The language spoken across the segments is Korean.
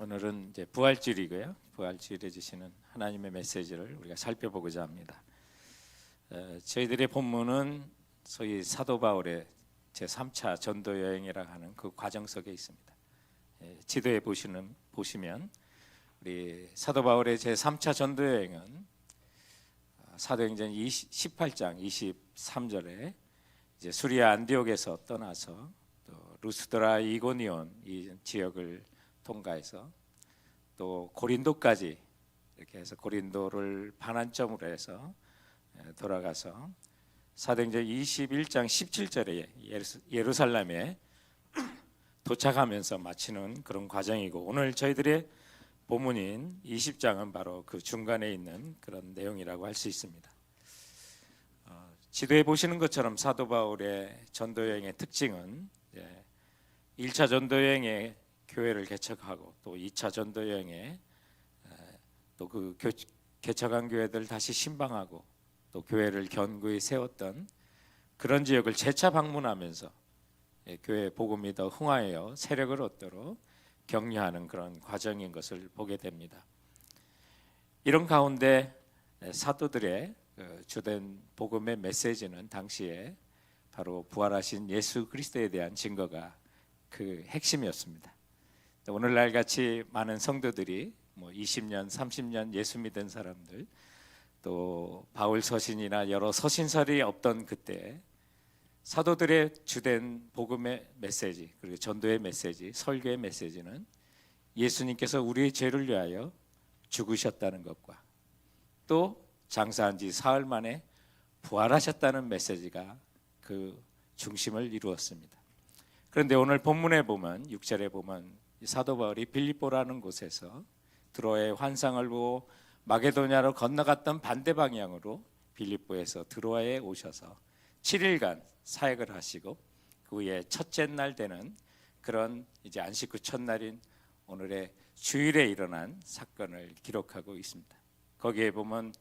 오늘은 이제 부활주일이고요. 부활주일에 주시는 하나님의 메시지를 우리가 살펴보고자 합니다. 저희들의 본문은 소위 사도 바울의 제3차 전도 여행이라고 하는 그 과정 속에 있습니다. 지도에 보시면 우리 사도 바울의 제3차 전도 여행은 사도행전 18장 23절에 이제 수리아 안디옥에서 떠나서 또 루스드라 이고니온 이 지역을 통과해서 또 고린도까지 이렇게 해서 고린도를 반환점으로 해서 돌아가서 사도행전 21장 17절에 예루살렘에 도착하면서 마치는 그런 과정이고, 오늘 저희들의 본문인 20장은 바로 그 중간에 있는 그런 내용이라고 할 수 있습니다. 지도에 보시는 것처럼 사도 바울의 전도여행의 특징은 1차 전도여행에 교회를 개척하고 또 2차 전도여행에 또 그 개척한 교회들 다시 신방하고 또 교회를 견고히 세웠던 그런 지역을 재차 방문하면서 교회 복음이 더 흥화하여 세력을 얻도록 격려하는 그런 과정인 것을 보게 됩니다. 이런 가운데 사도들의 주된 복음의 메시지는 당시에 바로 부활하신 예수 그리스도에 대한 증거가 그 핵심이었습니다. 오늘날 같이 많은 성도들이 20년, 30년 예수 믿은 사람들, 또 바울 서신이나 여러 서신설이 없던 그때 사도들의 주된 복음의 메시지, 그리고 전도의 메시지, 설교의 메시지는 예수님께서 우리의 죄를 위하여 죽으셨다는 것과 또 장사한 지 사흘 만에 부활하셨다는 메시지가 그 중심을 이루었습니다. 그런데 오늘 본문에 보면 6절에 보면 사도 바울이 빌립보라는 곳에서 드로아의 환상을 보고 마게도냐로 건너갔던 반대 방향으로 빌립보에서 드로아에 오셔서 7일간 사역을 하시고 그 후에 첫째 날 되는 그런 이제 안식 후 첫날인 오늘의 주일에 일어난 사건을 기록하고 있습니다. 거기에 보면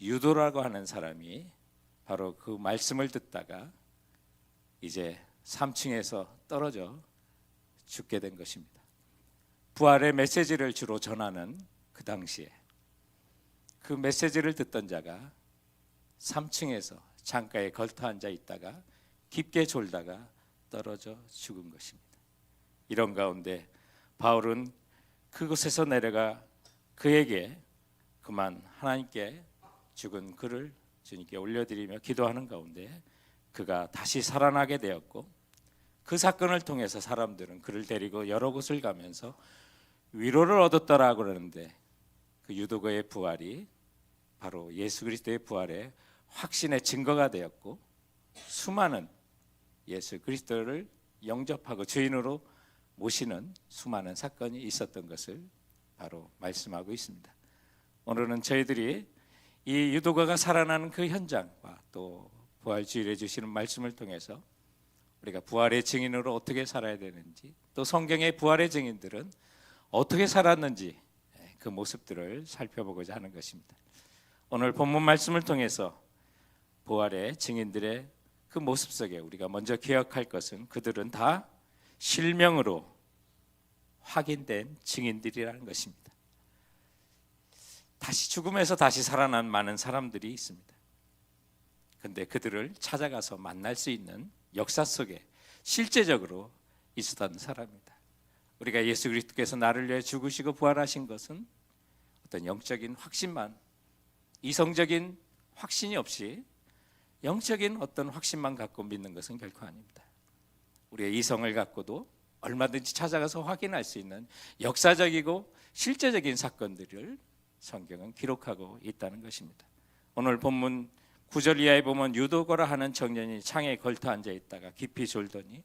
유도라고 하는 사람이 바로 그 말씀을 듣다가 이제 3층에서 떨어져 죽게 된 것입니다. 부활의 메시지를 주로 전하는 그 당시에 그 메시지를 듣던 자가 3층에서 창가에 걸터 앉아 있다가 깊게 졸다가 떨어져 죽은 것입니다. 이런 가운데 바울은 그곳에서 내려가 그에게 그만 하나님께 죽은 그를 주님께 올려드리며 기도하는 가운데 그가 다시 살아나게 되었고, 그 사건을 통해서 사람들은 그를 데리고 여러 곳을 가면서 위로를 얻었다라고 그러는데, 그 유도거의 부활이 바로 예수 그리스도의 부활의 확신의 증거가 되었고, 수많은 예수 그리스도를 영접하고 주인으로 모시는 수많은 사건이 있었던 것을 바로 말씀하고 있습니다. 오늘은 저희들이 이 유도거가 살아나는 그 현장과 또 부활주일에 주시는 말씀을 통해서 우리가 부활의 증인으로 어떻게 살아야 되는지, 또 성경의 부활의 증인들은 어떻게 살았는지 그 모습들을 살펴보고자 하는 것입니다. 오늘 본문 말씀을 통해서 부활의 증인들의 그 모습 속에 우리가 먼저 기억할 것은 그들은 다 실명으로 확인된 증인들이라는 것입니다. 다시 죽음에서 다시 살아난 많은 사람들이 있습니다. 그런데 그들을 찾아가서 만날 수 있는 역사 속에 실제적으로 있었던 사람입니다. 우리가 예수 그리스도께서 나를 위해 죽으시고 부활하신 것은 어떤 영적인 확신만, 이성적인 확신이 없이 영적인 어떤 확신만 갖고 믿는 것은 결코 아닙니다. 우리의 이성을 갖고도 얼마든지 찾아가서 확인할 수 있는 역사적이고 실제적인 사건들을 성경은 기록하고 있다는 것입니다. 오늘 본문 9절 이하에 보면 유도거라 하는 청년이 창에 걸터 앉아 있다가 깊이 졸더니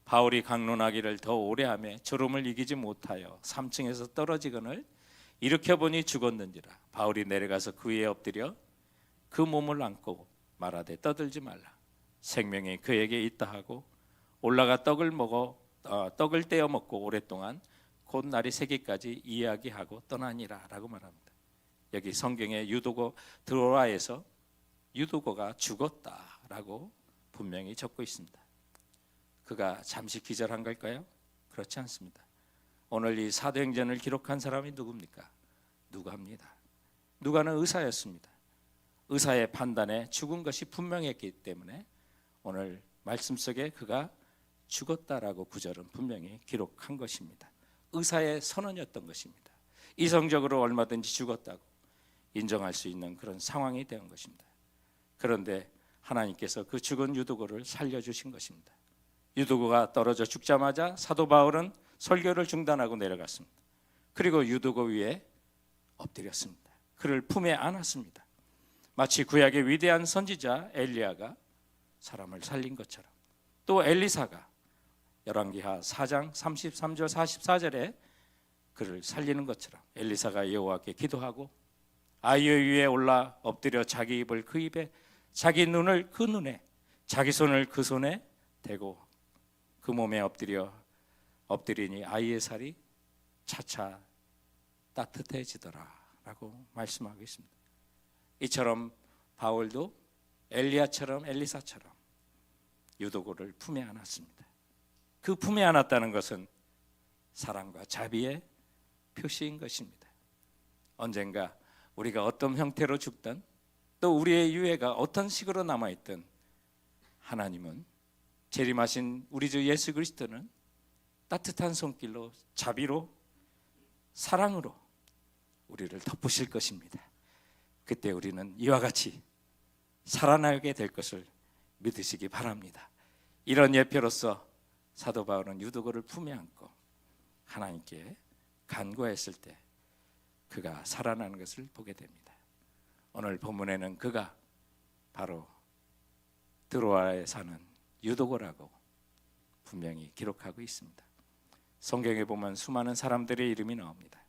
바울이 강론하기를 더 오래 하며 졸음을 이기지 못하여 3층에서 떨어지거늘 일으켜보니 죽었는지라. 바울이 내려가서 그 위에 엎드려 그 몸을 안고 말하되 떠들지 말라, 생명이 그에게 있다 하고 올라가 떡을 떼어 먹고 오랫동안 곧 날이 새기까지 이야기하고 떠나니라 라고 말합니다. 여기 성경에 유도거 드로아에서 유도거가 죽었다라고 분명히 적고 있습니다. 그가 잠시 기절한 걸까요? 그렇지 않습니다. 오늘 이 사도행전을 기록한 사람이 누굽니까? 누가입니다. 누가는 의사였습니다. 의사의 판단에 죽은 것이 분명했기 때문에 오늘 말씀 속에 그가 죽었다라고 구절은 분명히 기록한 것입니다. 의사의 선언이었던 것입니다. 이성적으로 얼마든지 죽었다고 인정할 수 있는 그런 상황이 된 것입니다. 그런데 하나님께서 그 죽은 유두고를 살려주신 것입니다. 유두고가 떨어져 죽자마자 사도 바울은 설교를 중단하고 내려갔습니다. 그리고 유두고 위에 엎드렸습니다. 그를 품에 안았습니다. 마치 구약의 위대한 선지자 엘리야가 사람을 살린 것처럼, 또 엘리사가 열왕기하 4장 33절 44절에 그를 살리는 것처럼 엘리사가 여호와께 기도하고 아이의 위에 올라 엎드려 자기 입을 그 입에, 자기 눈을 그 눈에, 자기 손을 그 손에 대고 그 몸에 엎드리니 아이의 살이 차차 따뜻해지더라 라고 말씀하고 있습니다. 이처럼 바울도 엘리야처럼 엘리사처럼 유도고를 품에 안았습니다. 그 품에 안았다는 것은 사랑과 자비의 표시인 것입니다. 언젠가 우리가 어떤 형태로 죽든 또 우리의 유해가 어떤 식으로 남아있든 하나님은 재림하신 우리 주 예수 그리스도는 따뜻한 손길로 자비로 사랑으로 우리를 덮으실 것입니다. 그때 우리는 이와 같이 살아나게 될 것을 믿으시기 바랍니다. 이런 예표로서 사도 바울은 유두고를 품에 안고 하나님께 간구했을 때 그가 살아나는 것을 보게 됩니다. 오늘 본문에는 그가 바로 드로아에 사는 유두고라고 분명히 기록하고 있습니다. 성경에 보면 수많은 사람들의 이름이 나옵니다.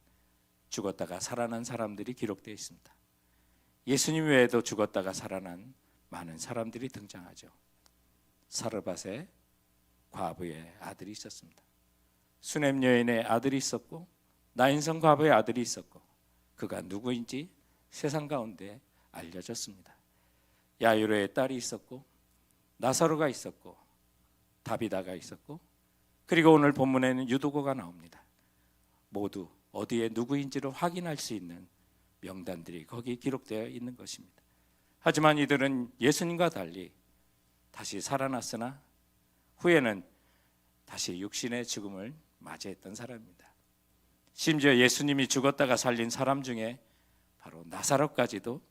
죽었다가 살아난 사람들이 기록되어 있습니다. 예수님 외에도 죽었다가 살아난 많은 사람들이 등장하죠. 사르밧의 과부의 아들이 있었습니다. 수넴 여인의 아들이 있었고 나인성 과부의 아들이 있었고 그가 누구인지 세상 가운데 알려졌습니다. 야이로의 딸이 있었고 나사로가 있었고 다비다가 있었고 그리고 오늘 본문에는 유두고가 나옵니다. 모두 어디에 누구인지를 확인할 수 있는 명단들이 거기 기록되어 있는 것입니다. 하지만 이들은 예수님과 달리 다시 살아났으나 후에는 다시 육신의 죽음을 맞이했던 사람입니다. 심지어 예수님이 죽었다가 살린 사람 중에 바로 나사로까지도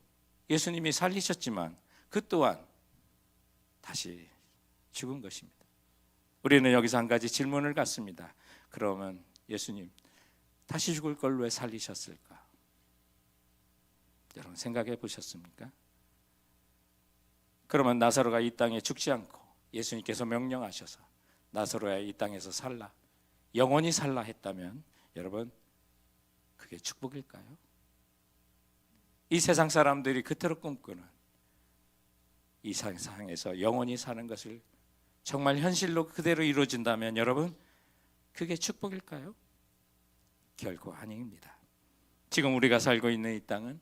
예수님이 살리셨지만 그 또한 다시 죽은 것입니다. 우리는 여기서 한 가지 질문을 갖습니다. 그러면 예수님 다시 죽을 걸 왜 살리셨을까? 여러분 생각해 보셨습니까? 그러면 나사로가 이 땅에 죽지 않고 예수님께서 명령하셔서 나사로야 이 땅에서 살라, 영원히 살라 했다면 여러분 그게 축복일까요? 이 세상 사람들이 그토록 꿈꾸는 이 세상에서 영원히 사는 것을 정말 현실로 그대로 이루어진다면 여러분 그게 축복일까요? 결코 아닙니다. 지금 우리가 살고 있는 이 땅은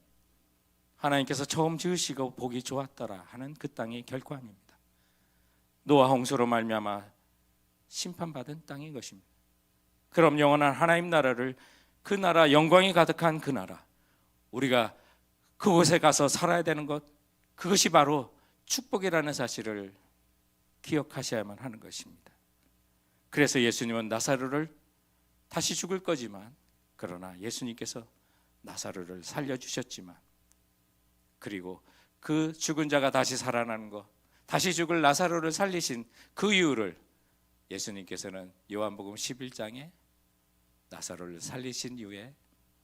하나님께서 처음 지으시고 보기 좋았더라 하는 그 땅이 결코 아닙니다. 노아 홍수로 말미암아 심판받은 땅인 것입니다. 그럼 영원한 하나님 나라를, 그 나라 영광이 가득한 그 나라, 우리가 그곳에 가서 살아야 되는 것, 그것이 바로 축복이라는 사실을 기억하셔야만 하는 것입니다. 그래서 예수님은 나사로를 다시 죽을 거지만, 그러나 예수님께서 나사로를 살려주셨지만, 그리고 그 죽은 자가 다시 살아나는 것, 다시 죽을 나사로를 살리신 그 이유를 예수님께서는 요한복음 11장에 나사로를 살리신 이유에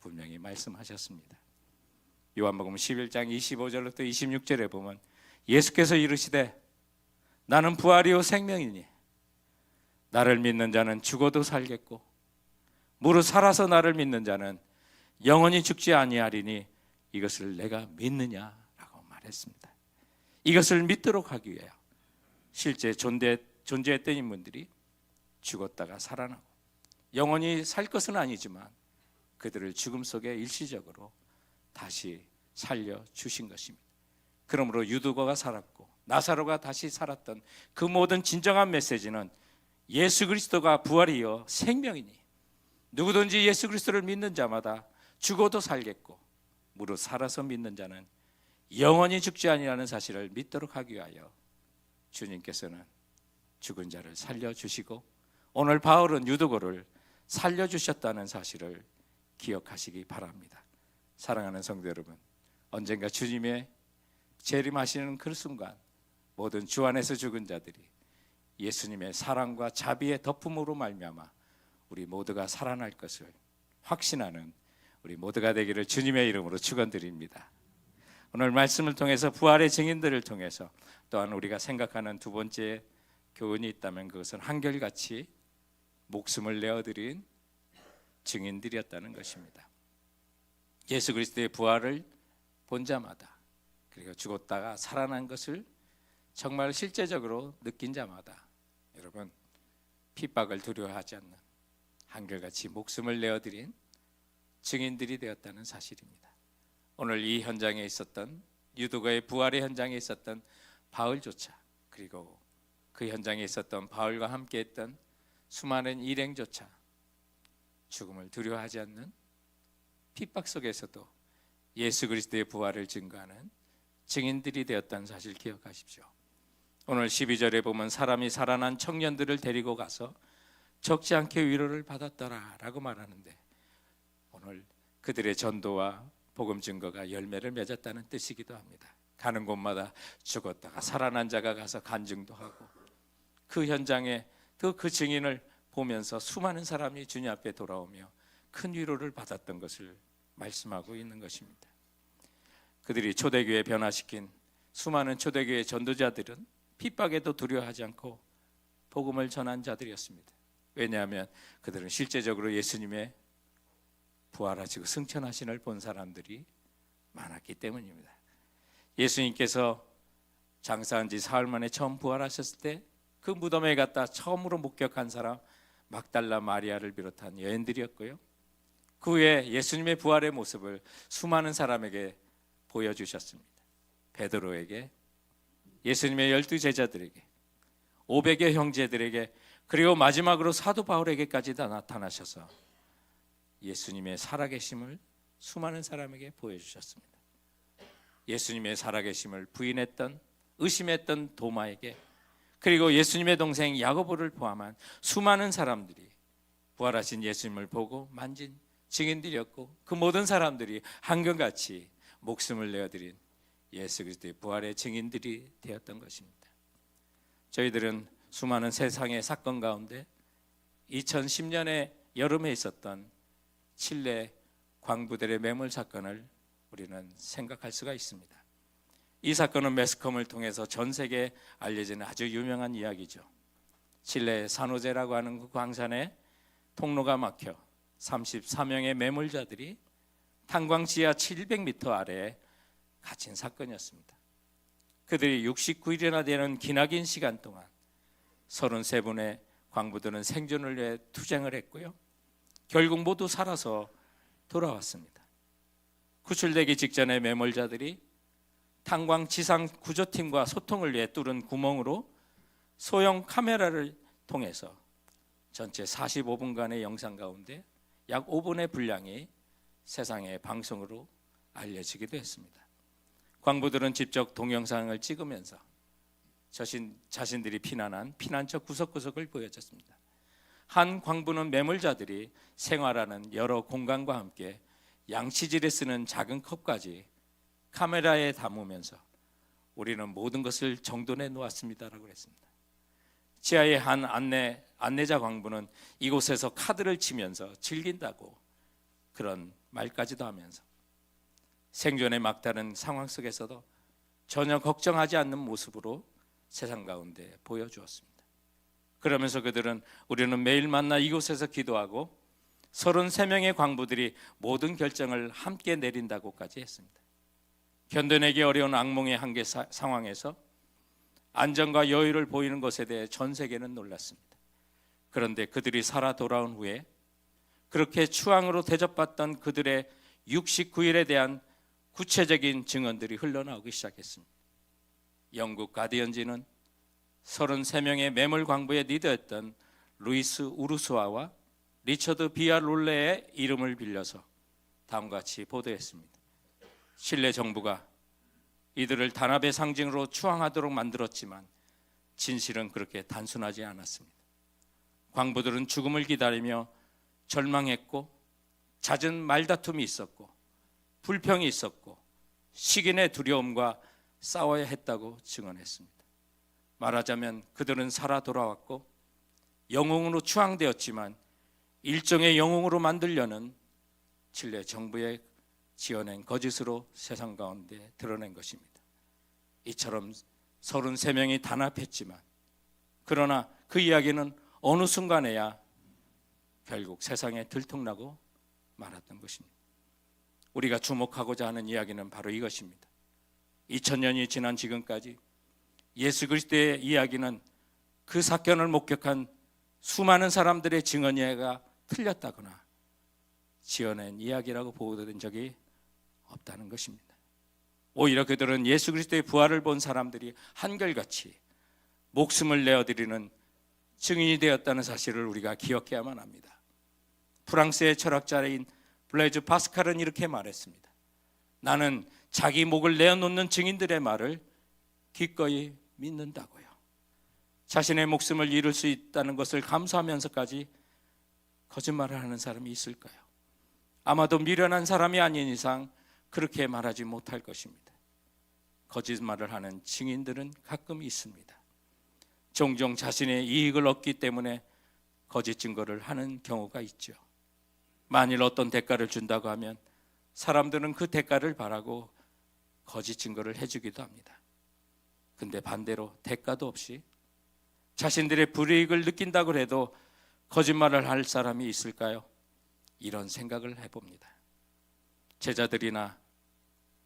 분명히 말씀하셨습니다. 요한복음 11장 25절부터 26절에 보면 예수께서 이르시되 나는 부활이요 생명이니 나를 믿는 자는 죽어도 살겠고 무릇 살아서 나를 믿는 자는 영원히 죽지 아니하리니 이것을 내가 믿느냐라고 말했습니다. 이것을 믿도록 하기 위하여 실제 존재했던 인물들이 죽었다가 살아나고 영원히 살 것은 아니지만 그들을 죽음 속에 일시적으로 다시 살려주신 것입니다. 그러므로 유두고가 살았고 나사로가 다시 살았던 그 모든 진정한 메시지는 예수 그리스도가 부활이요 생명이니 누구든지 예수 그리스도를 믿는 자마다 죽어도 살겠고 무릇 살아서 믿는 자는 영원히 죽지 아니하는 사실을 믿도록 하기 위하여 주님께서는 죽은 자를 살려주시고 오늘 바울은 유두고를 살려주셨다는 사실을 기억하시기 바랍니다. 사랑하는 성도 여러분, 언젠가 주님의 재림하시는 그 순간 모든 주 안에서 죽은 자들이 예수님의 사랑과 자비의 덮음으로 말미암아 우리 모두가 살아날 것을 확신하는 우리 모두가 되기를 주님의 이름으로 축원드립니다. 오늘 말씀을 통해서 부활의 증인들을 통해서 또한 우리가 생각하는 두 번째 교훈이 있다면 그것은 한결같이 목숨을 내어드린 증인들이었다는 것입니다. 예수 그리스도의 부활을 본 자마다 그리고 죽었다가 살아난 것을 정말 실제적으로 느낀 자마다 여러분 핍박을 두려워하지 않는 한결같이 목숨을 내어드린 증인들이 되었다는 사실입니다. 오늘 이 현장에 있었던 유두거의 부활의 현장에 있었던 바울조차 그리고 그 현장에 있었던 바울과 함께했던 수많은 일행조차 죽음을 두려워하지 않는 핍박 속에서도 예수 그리스도의 부활을 증거하는 증인들이 되었다는 사실 기억하십시오. 오늘 12절에 보면 사람이 살아난 청년들을 데리고 가서 적지 않게 위로를 받았더라라고 말하는데 오늘 그들의 전도와 복음 증거가 열매를 맺었다는 뜻이기도 합니다. 가는 곳마다 죽었다가 살아난 자가 가서 간증도 하고 그 현장에 또 그 증인을 보면서 수많은 사람이 주님 앞에 돌아오며 큰 위로를 받았던 것을 말씀하고 있는 것입니다. 그들이 초대교회 변화시킨 수많은 초대교회 전도자들은 핍박에도 두려워하지 않고 복음을 전한 자들이었습니다. 왜냐하면 그들은 실제적으로 예수님의 부활하시고 승천하신을 본 사람들이 많았기 때문입니다. 예수님께서 장사한 지 사흘 만에 처음 부활하셨을 때 그 무덤에 갔다 처음으로 목격한 사람 막달라 마리아를 비롯한 여인들이었고요. 그 후에 예수님의 부활의 모습을 수많은 사람에게 보여주셨습니다. 베드로에게, 예수님의 12 제자들에게, 500여 형제들에게, 그리고 마지막으로 사도 바울에게까지 다 나타나셔서 예수님의 살아계심을 수많은 사람에게 보여주셨습니다. 예수님의 살아계심을 부인했던, 의심했던 도마에게, 그리고 예수님의 동생 야고보를 포함한 수많은 사람들이 부활하신 예수님을 보고 만진 증인들이었고 그 모든 사람들이 한결같이 목숨을 내어드린 예수 그리스도의 부활의 증인들이 되었던 것입니다. 저희들은 수많은 세상의 사건 가운데 2010년에 여름에 있었던 칠레 광부들의 매몰 사건을 우리는 생각할 수가 있습니다. 이 사건은 매스컴을 통해서 전 세계에 알려지는 아주 유명한 이야기죠. 칠레 산호제라고 하는 그 광산에 통로가 막혀 34명의 매몰자들이 탄광 지하 700m 아래에 갇힌 사건이었습니다. 그들이 69일이나 되는 기나긴 시간 동안 33분의 광부들은 생존을 위해 투쟁을 했고요. 결국 모두 살아서 돌아왔습니다. 구출되기 직전에 매몰자들이 탄광 지상 구조팀과 소통을 위해 뚫은 구멍으로 소형 카메라를 통해서 전체 45분간의 영상 가운데 약 5분의 분량이 세상의 방송으로 알려지기도 했습니다. 광부들은 직접 동영상을 찍으면서 자신들이 피난한 피난처 구석구석을 보여줬습니다. 한 광부는 매몰자들이 생활하는 여러 공간과 함께 양치질에 쓰는 작은 컵까지 카메라에 담으면서 우리는 모든 것을 정돈해 놓았습니다라고 했습니다. 지하의 한 안내자 광부는 이곳에서 카드를 치면서 즐긴다고 그런 말까지도 하면서 생존의 막다른 상황 속에서도 전혀 걱정하지 않는 모습으로 세상 가운데 보여주었습니다. 그러면서 그들은 우리는 매일 만나 이곳에서 기도하고 33명의 광부들이 모든 결정을 함께 내린다고까지 했습니다. 견뎌내기 어려운 악몽의 한계 상황에서 안정과 여유를 보이는 것에 대해 전 세계는 놀랐습니다. 그런데 그들이 살아 돌아온 후에 그렇게 추앙으로 대접받던 그들의 69일에 대한 구체적인 증언들이 흘러나오기 시작했습니다. 영국 가디언지는 33명의 매몰 광부의 리더였던 루이스 우르수아와 리처드 비아롤레의 이름을 빌려서 다음과 같이 보도했습니다. 칠레 정부가 이들을 단합의 상징으로 추앙하도록 만들었지만 진실은 그렇게 단순하지 않았습니다. 광부들은 죽음을 기다리며 절망했고, 잦은 말다툼이 있었고, 불평이 있었고, 식인의 두려움과 싸워야 했다고 증언했습니다. 말하자면 그들은 살아 돌아왔고 영웅으로 추앙되었지만 일종의 영웅으로 만들려는 칠레 정부의 지어낸 거짓으로 세상 가운데 드러낸 것입니다. 이처럼 33명이 단합했지만, 그러나 그 이야기는 어느 순간에야 결국 세상에 들통나고 말았던 것입니다. 우리가 주목하고자 하는 이야기는 바로 이것입니다. 2000년이 지난 지금까지 예수 그리스도의 이야기는 그 사건을 목격한 수많은 사람들의 증언이가 틀렸다거나 지어낸 이야기라고 보도된 적이 없다는 것입니다. 오히려 그들은 예수 그리스도의 부활을 본 사람들이 한결같이 목숨을 내어드리는 증인이 되었다는 사실을 우리가 기억해야만 합니다. 프랑스의 철학자인 블레이즈 파스칼은 이렇게 말했습니다. 나는 자기 목을 내어놓는 증인들의 말을 기꺼이 믿는다고요. 자신의 목숨을 잃을 수 있다는 것을 감수하면서까지 거짓말을 하는 사람이 있을까요? 아마도 미련한 사람이 아닌 이상 그렇게 말하지 못할 것입니다. 거짓말을 하는 증인들은 가끔 있습니다. 종종 자신의 이익을 얻기 때문에 거짓 증거를 하는 경우가 있죠. 만일 어떤 대가를 준다고 하면 사람들은 그 대가를 바라고 거짓 증거를 해주기도 합니다. 근데 반대로 대가도 없이 자신들의 불이익을 느낀다고 해도 거짓말을 할 사람이 있을까요? 이런 생각을 해봅니다. 제자들이나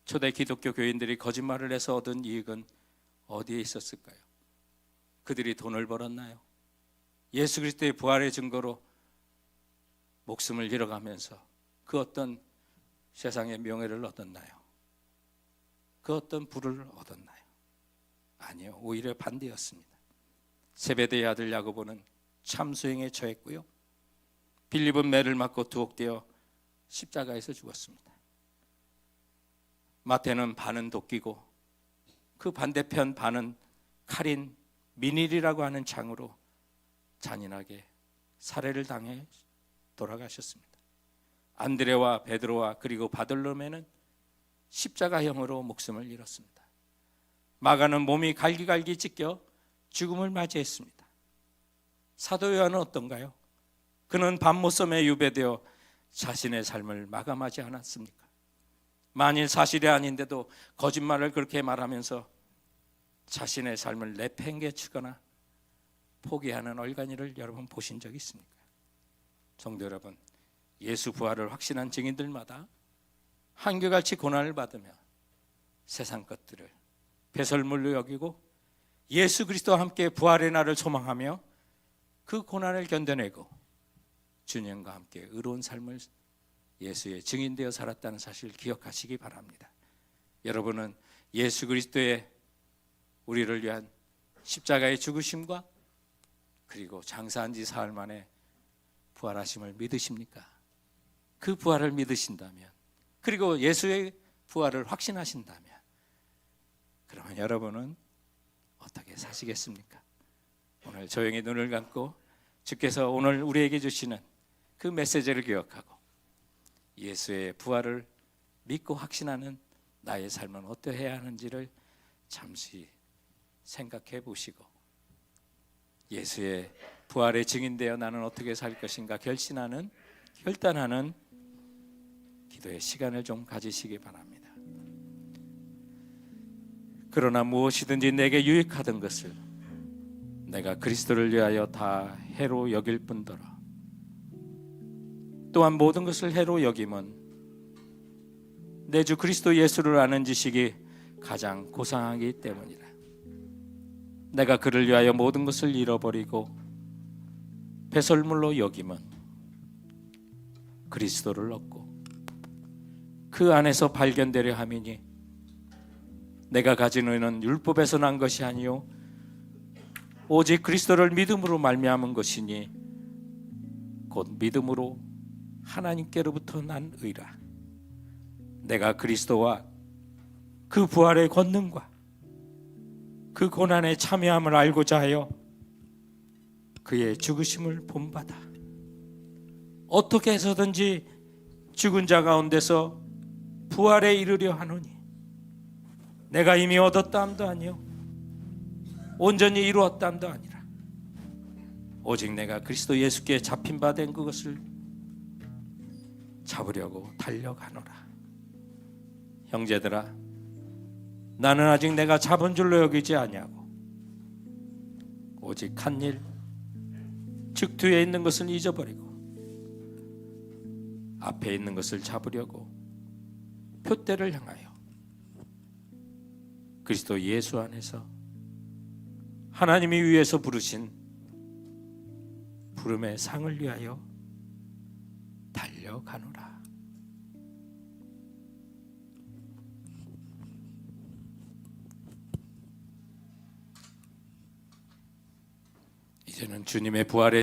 초대 기독교 교인들이 거짓말을 해서 얻은 이익은 어디에 있었을까요? 그들이 돈을 벌었나요? 예수 그리스도의 부활의 증거로 목숨을 잃어가면서 그 어떤 세상의 명예를 얻었나요? 그 어떤 부를 얻었나요? 아니요, 오히려 반대였습니다. 세베대의 아들 야고보는 참수행에 처했고요, 빌립은 매를 맞고 투옥되어 십자가에서 죽었습니다. 마태는 반은 도끼고 그 반대편 반은 칼인 민일이라고 하는 창으로 잔인하게 살해를 당해 돌아가셨습니다. 안드레와 베드로와 그리고 바돌로메는 십자가형으로 목숨을 잃었습니다. 마가는 몸이 갈기갈기 찢겨 죽음을 맞이했습니다. 사도 요한은 어떤가요? 그는 밤모섬에 유배되어 자신의 삶을 마감하지 않았습니까? 만일 사실이 아닌데도 거짓말을 그렇게 말하면서 자신의 삶을 내팽개치거나 포기하는 얼간이를 여러분 보신 적 있습니까? 성도 여러분, 예수 부활을 확신한 증인들마다 한결같이 고난을 받으며 세상 것들을 배설물로 여기고 예수 그리스도와 함께 부활의 날을 소망하며 그 고난을 견뎌내고 주님과 함께 의로운 삶을 예수의 증인되어 살았다는 사실을 기억하시기 바랍니다. 여러분은 예수 그리스도의 우리를 위한 십자가의 죽으심과 그리고 장사한 지 사흘 만에 부활하심을 믿으십니까? 그 부활을 믿으신다면, 그리고 예수의 부활을 확신하신다면, 그러면 여러분은 어떻게 사시겠습니까? 오늘 조용히 눈을 감고 주께서 오늘 우리에게 주시는 그 메시지를 기억하고 예수의 부활을 믿고 확신하는 나의 삶은 어떠해야 하는지를 잠시 생각해 보시고 예수의 부활의 증인되어 나는 어떻게 살 것인가 결단하는 기도의 시간을 좀 가지시기 바랍니다. 그러나 무엇이든지 내게 유익하던 것을 내가 그리스도를 위하여 다 해로 여길 뿐더러 또한 모든 것을 해로 여김은 내 주 그리스도 예수를 아는 지식이 가장 고상하기 때문이라. 내가 그를 위하여 모든 것을 잃어버리고 배설물로 여김은 그리스도를 얻고 그 안에서 발견되려 함이니 내가 가진 의는 율법에서 난 것이 아니요 오직 그리스도를 믿음으로 말미암은 것이니 곧 믿음으로 하나님께로부터 난 의라. 내가 그리스도와 그 부활의 권능과 그 고난에 참여함을 알고자 하여 그의 죽으심을 본받아 어떻게 해서든지 죽은 자 가운데서 부활에 이르려 하노니 내가 이미 얻었다함도 아니요 온전히 이루었다함도 아니라 오직 내가 그리스도 예수께 잡힌 바 된 그것을 잡으려고 달려가노라. 형제들아, 나는 아직 내가 잡은 줄로 여기지 아니하고 오직 한 일, 즉 뒤에 있는 것을 잊어버리고 앞에 있는 것을 잡으려고 표대를 향하여 그리스도 예수 안에서 하나님이 위에서 부르신 부름의 상을 위하여 달려가노라. 이제는 주님의 부활의